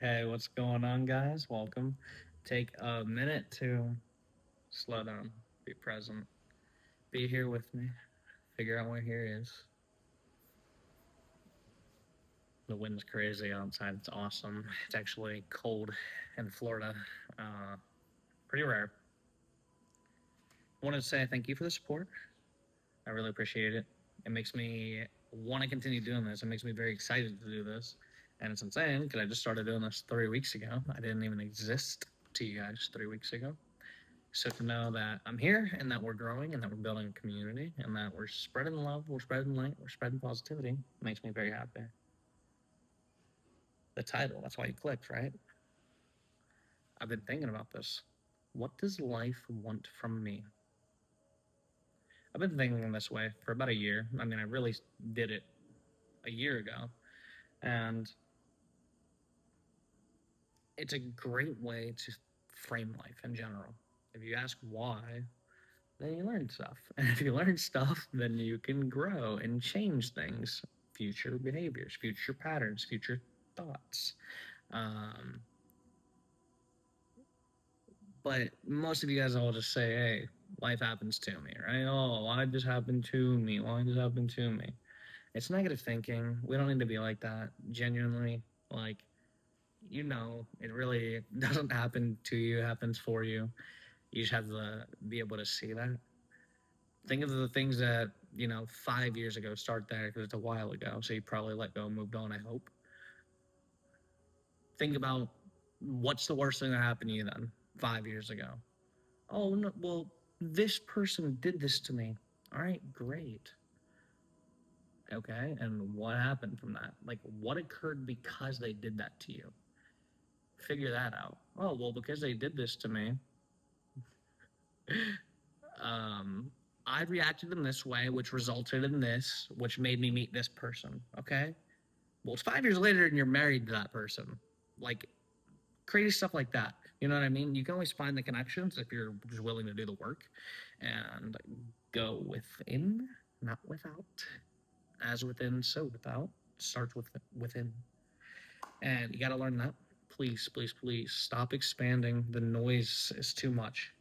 Hey, what's going on, guys? Welcome. Take a minute to slow down, be present, be here with me, figure out where here is. The wind's crazy outside. It's awesome. It's actually cold in Florida. Uh, Pretty rare. I wanted to say thank you for the support. I really appreciate it. It makes me want to continue doing this. It makes me very excited to do this. And it's insane because I just started doing this 3 weeks ago. I didn't even exist to you guys 3 weeks ago. So to know that I'm here and that we're growing and that we're building a community and that we're spreading love, we're spreading light, we're spreading positivity makes me very happy. The title, that's why you clicked, right? I've been thinking about this. What does life want from me? I've been thinking this way for about a year. I mean, I really did it a year ago. And it's a great way to frame life in general. If you ask why, then you learn stuff. And if you learn stuff, then you can grow and change things, future behaviors, future patterns, future thoughts. Um, but most of you guys all just say, hey, life happens to me, right? Oh, why just happened to me? Why just happened to me? It's negative thinking. We don't need to be like that. Genuinely, like, it really doesn't happen to you, it happens for you. You just have to be able to see that. Think of the things that 5 years ago. Start there because it's a while ago, so you probably let go and moved on. I hope. Think about what's the worst thing that happened to you then 5 years ago. Oh no, well, this person did this to me. All right, great. Okay, and what happened from that? Like, what occurred because they did that to you? Figure that out. Oh well, because they did this to me, um, I reacted in this way, which resulted in this, which made me meet this person. Okay, well, it's 5 years later and you're married to that person. Like, crazy stuff like that. You know what I mean? You can always find the connections if you're just willing to do the work and go within, not without. As within, so without. Starts with within. And you got to learn that. Please, please, please stop expanding. The noise is too much.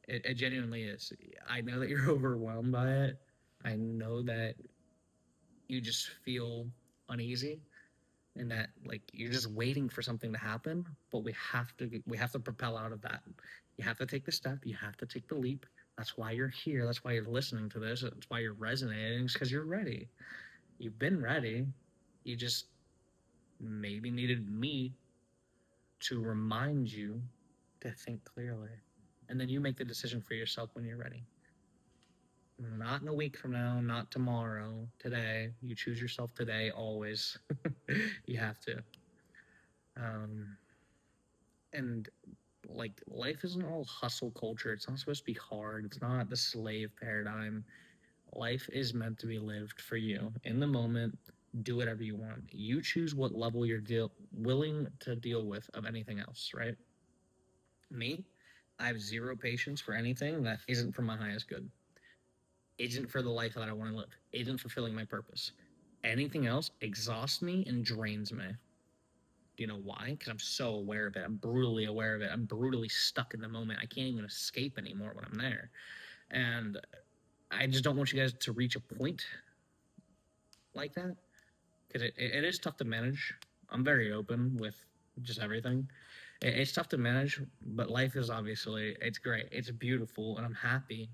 It genuinely is. I know that you're overwhelmed by it. I know that you just feel uneasy and that like you're just waiting for something to happen, but we have to propel out of that. You have to take the step, you have to take the leap. That's why you're here, that's why you're listening to this, that's why you're resonating. It's because you're ready. You've been ready. You just maybe needed me to remind you to think clearly, and then you make the decision for yourself when you're ready. Not in a week from now, not tomorrow, today. You choose yourself today, always. You have to. um, and like life isn't all hustle culture. It's not supposed to be hard. It's not the slave paradigm. Life is meant to be lived for you in the moment. Do whatever you want. You choose what level you're willing to deal with of anything else, right? Me, I have zero patience for anything that isn't for my highest good, isn't for the life that I want to live, isn't fulfilling my purpose. Anything else exhausts me and drains me. Do you know why? Because I'm so aware of it. I'm brutally aware of it. I'm brutally stuck in the moment. I can't even escape anymore when I'm there. And I just don't want you guys to reach a point like that because it is tough to manage. I'm very open with just everything. It's tough to manage, but life is obviously, it's great. It's beautiful. And I'm happy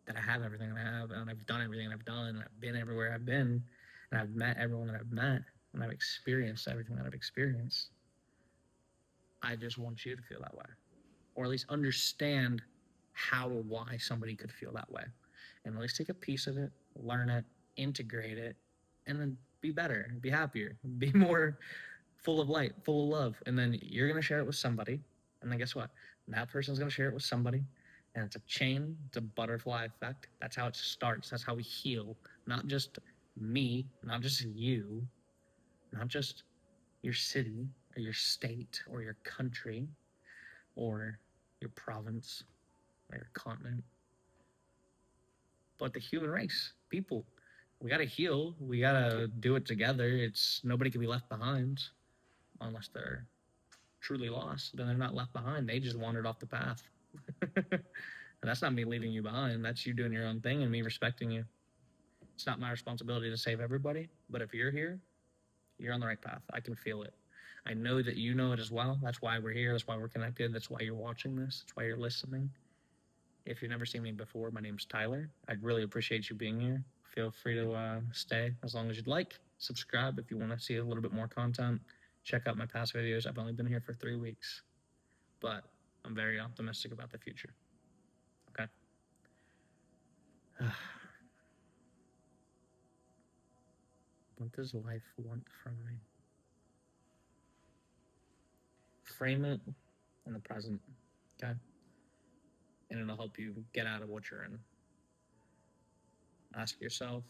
that I have everything I have and I've done everything I've done. And I've been everywhere I've been and I've met everyone that I've met and I've experienced everything that I've experienced. I just want you to feel that way, or at least understand how or why somebody could feel that way. And at least take a piece of it, learn it, integrate it, and then be better, be happier, be more full of light, full of love. And then you're going to share it with somebody. And then guess what? That person's going to share it with somebody. And it's a chain, it's a butterfly effect. That's how it starts. That's how we heal. Not just me, not just you, not just your city or your state or your country or your province or your continent, but the human race, people. We gotta heal. We gotta do it together. It's nobody can be left behind. unless they're truly lost. Then they're not left behind. They just wandered off the path. And that's not me leaving you behind. That's you doing your own thing and me respecting you. It's not my responsibility to save everybody, but if you're here, you're on the right path. I can feel it. I know that you know it as well. That's why we're here. That's why we're connected. That's why you're watching this. That's why you're listening. If you've never seen me before, my name's Tyler. I'd really appreciate you being here. Feel free to stay as long as you'd like. Subscribe if you want to see a little bit more content. Check out my past videos. I've only been here for 3 weeks, but I'm very optimistic about the future. Okay. What does life want from me? Frame it in the present, okay? And it'll help you get out of what you're in. Ask yourself,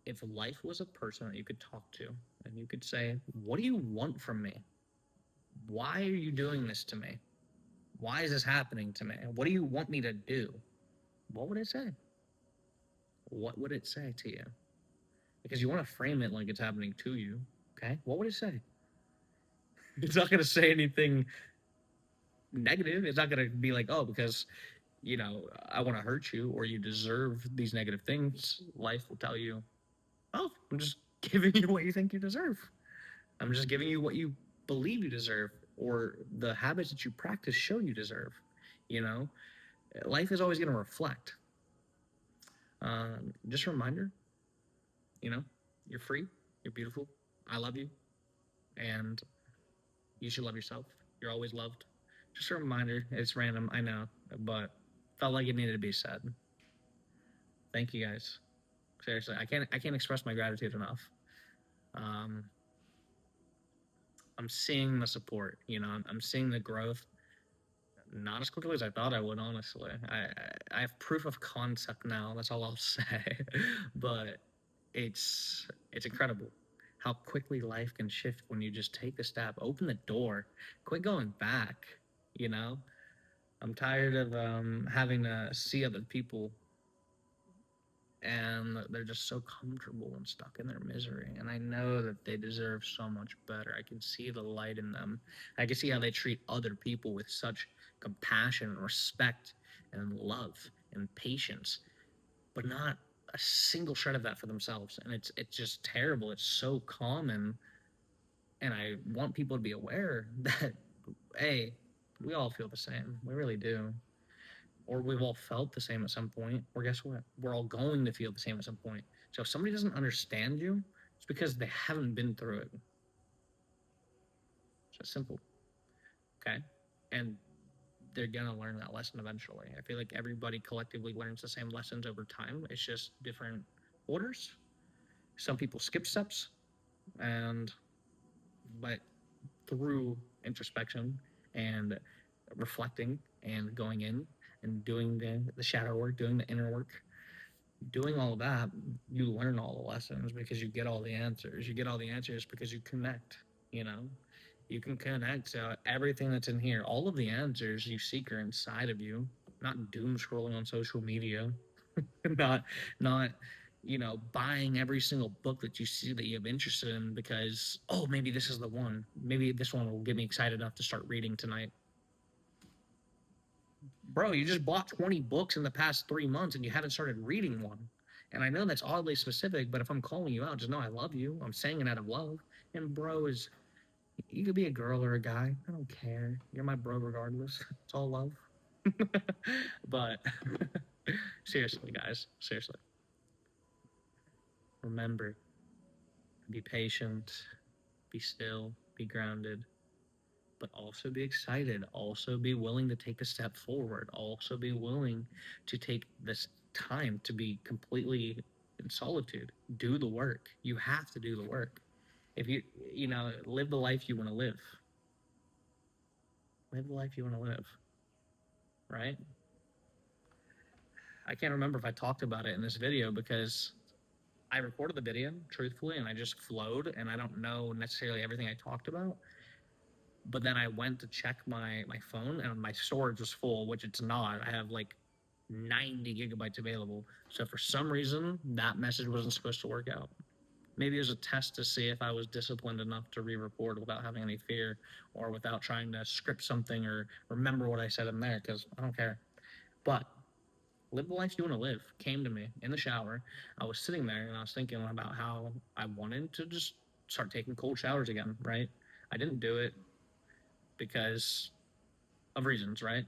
if life was a person that you could talk to and you could say, what do you want from me? Why are you doing this to me? Why is this happening to me? What do you want me to do? What would it say? What would it say to you? Because you want to frame it like it's happening to you, okay? What would it say? It's not going to say anything negative. It's not going to be like, oh, because, I want to hurt you or you deserve these negative things. Life will tell you, oh, I'm just giving you what you think you deserve. I'm just giving you what you believe you deserve, or the habits that you practice show you deserve. Life is always going to reflect. Just a reminder, you're free, you're beautiful, I love you, and you should love yourself. You're always loved. Just a reminder. It's random, I know, but felt like it needed to be said. Thank you guys. Seriously, I can't express my gratitude enough. I'm seeing the support. I'm seeing the growth. Not as quickly as I thought I would, honestly. I have proof of concept now. That's all I'll say. But it's incredible how quickly life can shift when you just take a step, open the door, quit going back. I'm tired of having to see other people and they're just so comfortable and stuck in their misery. And I know that they deserve so much better. I can see the light in them. I can see how they treat other people with such compassion and respect and love and patience, but not a single shred of that for themselves. And it's just terrible. It's so common. And I want people to be aware that, hey, we all feel the same. We really do. Or we've all felt the same at some point. Or guess what? We're all going to feel the same at some point. So if somebody doesn't understand you, it's because they haven't been through it. It's just simple. Okay? And they're going to learn that lesson eventually. I feel like everybody collectively learns the same lessons over time. It's just different orders. Some people skip steps. But through introspection and reflecting and going in and doing the shadow work, doing the inner work, doing all of that, you learn all the lessons because you get all the answers. You get all the answers because you connect, You can connect to everything that's in here. All of the answers you seek are inside of you, not doom scrolling on social media, not buying every single book that you see that you have interest in because, oh, maybe this is the one. Maybe this one will get me excited enough to start reading tonight. Bro, you just bought 20 books in the past 3 months and you haven't started reading one. And I know that's oddly specific, but if I'm calling you out, just know I love you. I'm saying it out of love. And bro is, you could be a girl or a guy. I don't care. You're my bro regardless. It's all love. But seriously, guys, seriously. Remember, be patient, be still, be grounded, but also be excited. Also be willing to take a step forward. Also be willing to take this time to be completely in solitude. Do the work. You have to do the work. If live the life you want to live. Live the life you want to live. Right? I can't remember if I talked about it in this video because I recorded the video, truthfully, and I just flowed, and I don't know necessarily everything I talked about. But then I went to check my phone, and my storage was full, which it's not. I have like 90 gigabytes available. So for some reason, that message wasn't supposed to work out. Maybe it was a test to see if I was disciplined enough to re-record without having any fear or without trying to script something or remember what I said in there, because I don't care. But live the life you want to live came to me in the shower. I was sitting there and I was thinking about how I wanted to just start taking cold showers again, right? I didn't do it because of reasons, right?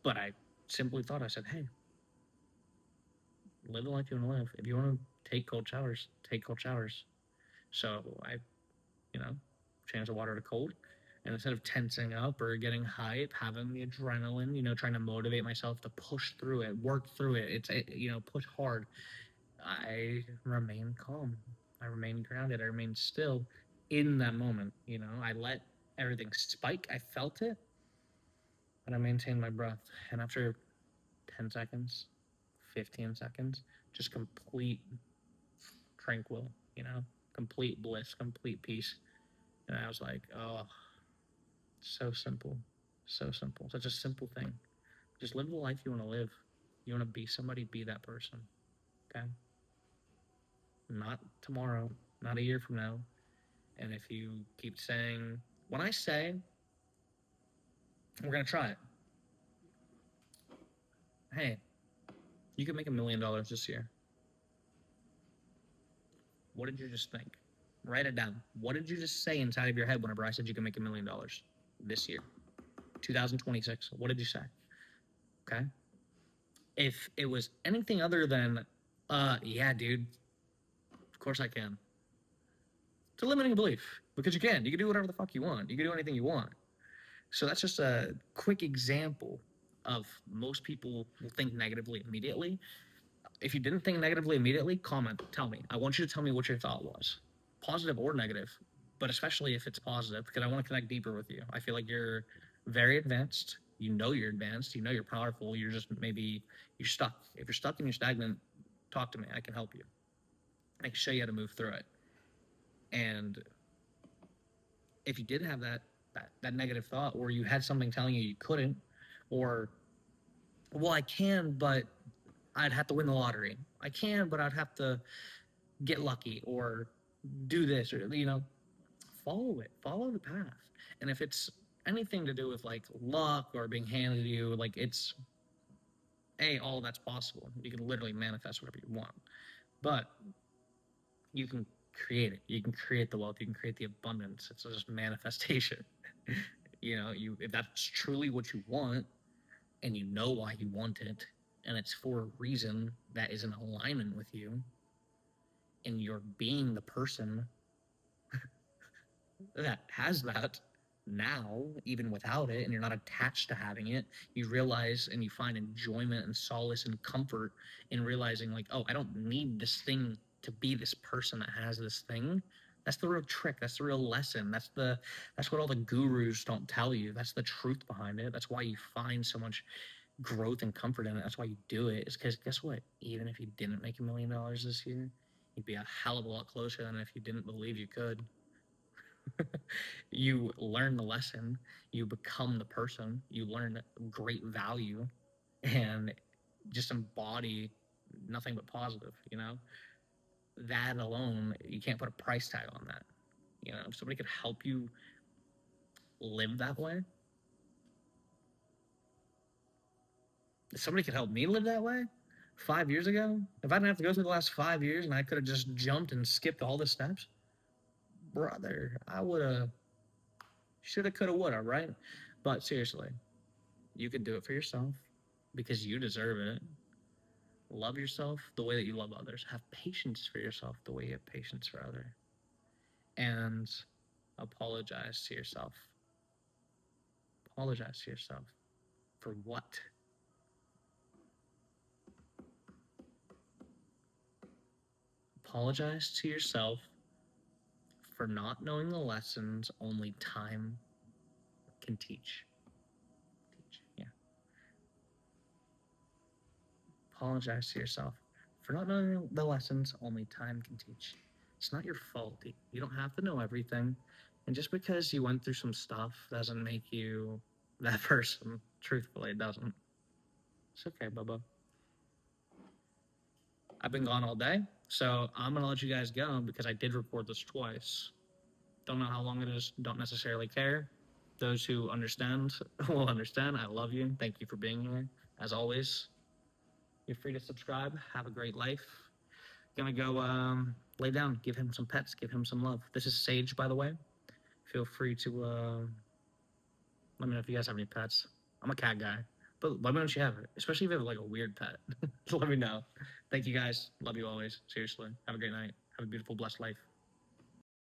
But I simply thought, I said, hey, live the life you want to live. If you want to take cold showers, take cold showers. So I, change the water to cold. And instead of tensing up or getting hype, having the adrenaline, trying to motivate myself to push through it, work through it, push hard, I remain calm. I remain grounded. I remain still in that moment. I let everything spike. I felt it, but I maintained my breath. And after 10 seconds, 15 seconds, just complete tranquil, complete bliss, complete peace. And I was like, oh, so simple. So simple. Such a simple thing. Just live the life you want to live. You want to be somebody, be that person. Okay? Not tomorrow, not a year from now. And if you keep saying, when I say, we're going to try it, hey, you can make $1 million this year. What did you just think? Write it down. What did you just say inside of your head whenever I said you can make $1 million this year? 2026. What did you say? Okay? If it was anything other than, yeah, dude, of course I can. It's a limiting belief because you can. You can do whatever the fuck you want. You can do anything you want. So that's just a quick example of most people will think negatively immediately. If you didn't think negatively immediately, comment, tell me. I want you to tell me what your thought was, positive or negative, but especially if it's positive, because I want to connect deeper with you. I feel like you're very advanced. You know you're advanced. You know you're powerful. You're just you're stuck. If you're stuck and you're stagnant, talk to me. I can help you. I can show you how to move through it. And if you did have that negative thought, or you had something telling you couldn't, or well, I can, but I'd have to win the lottery. I can, but I'd have to get lucky or do this, or follow it, follow the path. And if it's anything to do with like luck or being handed to you, like it's all that's possible. You can literally manifest whatever you want, but you can create it. You can create the wealth. You can create the abundance. It's just manifestation. If that's truly what you want, and you know why you want it, and it's for a reason that is in alignment with you, and you're being the person that has that now, even without it, and you're not attached to having it, you realize and you find enjoyment and solace and comfort in realizing, like, oh, I don't need this thing to be this person that has this thing. That's the real trick. That's the real lesson. That's what all the gurus don't tell you. That's the truth behind it. That's why you find so much growth and comfort in it. That's why you do it. Is because guess what? Even if you didn't make $1 million this year, you'd be a hell of a lot closer than if you didn't believe you could. You learn the lesson, you become the person, you learn great value, and just embody nothing but positive. That alone, you can't put a price tag on that. If somebody could help you live that way, if somebody could help me live that way 5 years ago, if I didn't have to go through the last 5 years and I could have just jumped and skipped all the steps, brother, I would have, shoulda, coulda, woulda, right? But seriously, you can do it for yourself because you deserve it. Love yourself the way that you love others. Have patience for yourself the way you have patience for others. And apologize to yourself. Apologize to yourself. For what? Apologize to yourself for not knowing the lessons only time can teach. Yeah. Apologize to yourself for not knowing the lessons only time can teach. It's not your fault. You don't have to know everything. And just because you went through some stuff doesn't make you that person. Truthfully, it doesn't. It's okay, Bubba. I've been gone all day, so I'm gonna let you guys go because I did record this twice. Don't know how long it is. Don't necessarily care. Those who understand will understand. I love you. Thank you for being here. As always, you're free to subscribe. Have a great life. Gonna go lay down. Give him some pets. Give him some love. This is Sage, by the way. Feel free to let me know if you guys have any pets. I'm a cat guy, but let me know if you have it, especially if you have like a weird pet. Let me know. Thank you guys. Love you always. Seriously. Have a great night. Have a beautiful, blessed life.